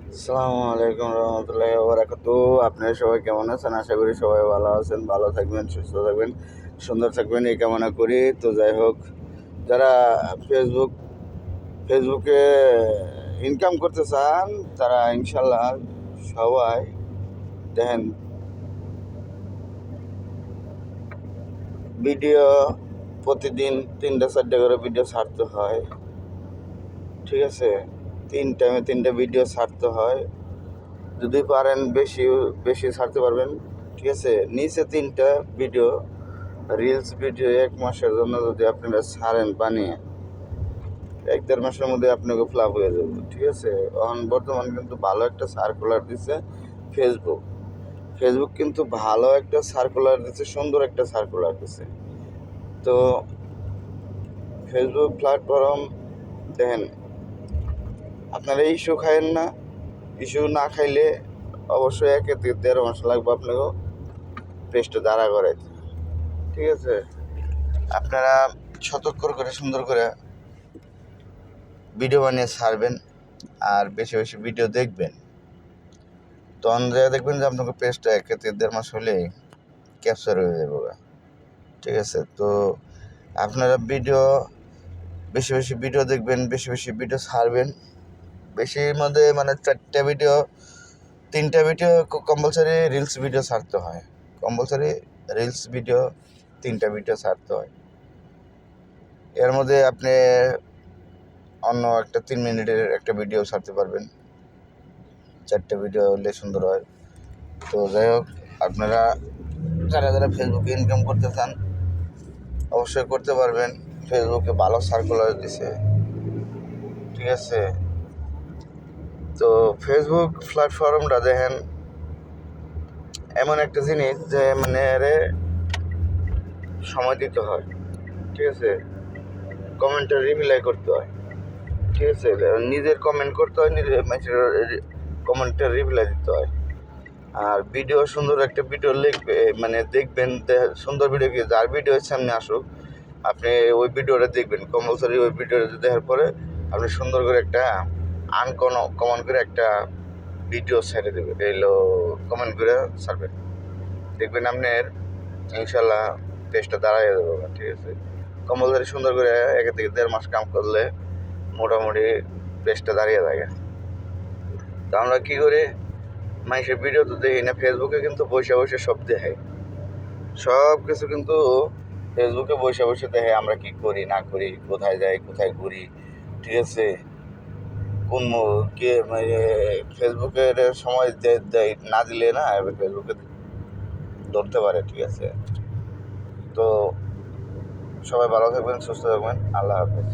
আসসালামু আলাইকুম রহমতুল্লাহি ওয়া বারাকাতুহু। আপনারা সবাই কেমন আছেন? আশা করি সবাই ভালো আছেন, ভালো থাকবেন, সুস্থ থাকবেন, সুন্দর থাকবেন এই কামনা করি। তো যাই হোক, যারা ফেসবুকে ইনকাম করতে চান তারা ইনশাল্লাহ সবাই দেখেন, ভিডিও প্রতিদিন 3টা 4টা করে ভিডিও ছাড়তে হয়। ঠিক আছে, 3 টাইমে 3টা ভিডিও ছাড়তে হয়। যদি পারেন বেশি বেশি ছাড়তে পারবেন। ঠিক আছে, নিচে 3টা ভিডিও, রিলস ভিডিও 1 মাসের জন্য যদি আপনারা ছাড়েন বানিয়ে, 1-1.5 মাসের মধ্যে আপনাকে ফ্লাপ হয়ে যাবে। ঠিক আছে, এখন বর্তমান কিন্তু ভালো একটা সার্কুলার দিচ্ছে ফেসবুক। ফেসবুক কিন্তু ভালো একটা সার্কুলার দিচ্ছে, সুন্দর একটা সার্কুলার দিচ্ছে। তো ফেসবুক প্ল্যাটফর্ম দেখেন, আপনারা ইস্যু খাইয়েন না। ইস্যু না খাইলে অবশ্যই 1 থেকে 1.5 মাস লাগবে আপনাকে পেজটা দাঁড়া করাইতে। ঠিক আছে, আপনারা সতর্ক করে সুন্দর করে ভিডিও বানিয়ে ছাড়বেন আর বেশি বেশি ভিডিও দেখবেন। তখন দেখবেন যে আপনাকে পেজটা 1 থেকে 1.5 মাস হলে ক্যাপচার হয়ে যাবে। ঠিক আছে, তো আপনারা বেশি বেশি ভিডিও দেখবেন, বেশি বেশি ভিডিও ছাড়বেন। বেশির মধ্যে মানে 4টা ভিডিও 3টা ভিডিও কম্পালসারি রিলস ভিডিও ছাড়তে হয়। কম্পালসারি রিলস ভিডিও 3টা ভিডিও ছাড়তে হয়। এর মধ্যে আপনি অন্য একটা 3 মিনিটের একটা ভিডিও ছাড়তে পারবেন। 4টা ভিডিও হলে সুন্দর হয়। তো যাই হোক, আপনারা যারা যারা ফেসবুকে ইনকাম করতে চান অবশ্যই করতে পারবেন। ফেসবুকে ভালো সার্কুলার দিছে। ঠিক আছে, তো ফেসবুক প্ল্যাটফর্মটা দেখেন এমন একটা জিনিস যে মানে সময় দিতে হয়। ঠিক আছে, কমেন্টে রিপ্লাই করতে হয়। ঠিক আছে, নিজের কমেন্ট করতে হয়, নিজের কমেন্টে রিপ্লাই দিতে হয়। আর ভিডিও সুন্দর একটা ভিডিও লিখবে মানে দেখবেন, সুন্দর ভিডিও কি যার ভিডিও সামনে আসুক আপনি ওই ভিডিওটা দেখবেন। কম্পালসারি ওই ভিডিওটা দেখার পরে আপনি সুন্দর করে একটা কমন করে একটা ভিডিও ছেড়ে দেবেন, এলো কমেন্ট করে ছাড়বেন। দেখবেন আপনার ইনশাল্লাহ পেজটা দাঁড়াই যাবে। ঠিক আছে, কম্পালসারি সুন্দর করে 1 থেকে 1.5 মাস কাম করলে মোটামুটি পেজটা দাঁড়িয়ে থাকে। তো আমরা কী করি, মানুষের ভিডিও তো দেখি না, ফেসবুকে কিন্তু বসে বসে সব দেখে, সব কিছু কিন্তু ফেসবুকে বসে বসে দেখে আমরা কি করি না করি, কোথায় যাই কোথায় ঘুরি। ঠিক আছে, কোন কে মানে ফেসবুকের সময় দেয় না দিলে না এবার ফেসবুকে ধরতে পারে। ঠিক আছে, তো সবাই ভালো থাকবেন, সুস্থ থাকবেন, আল্লাহ হাফেজ।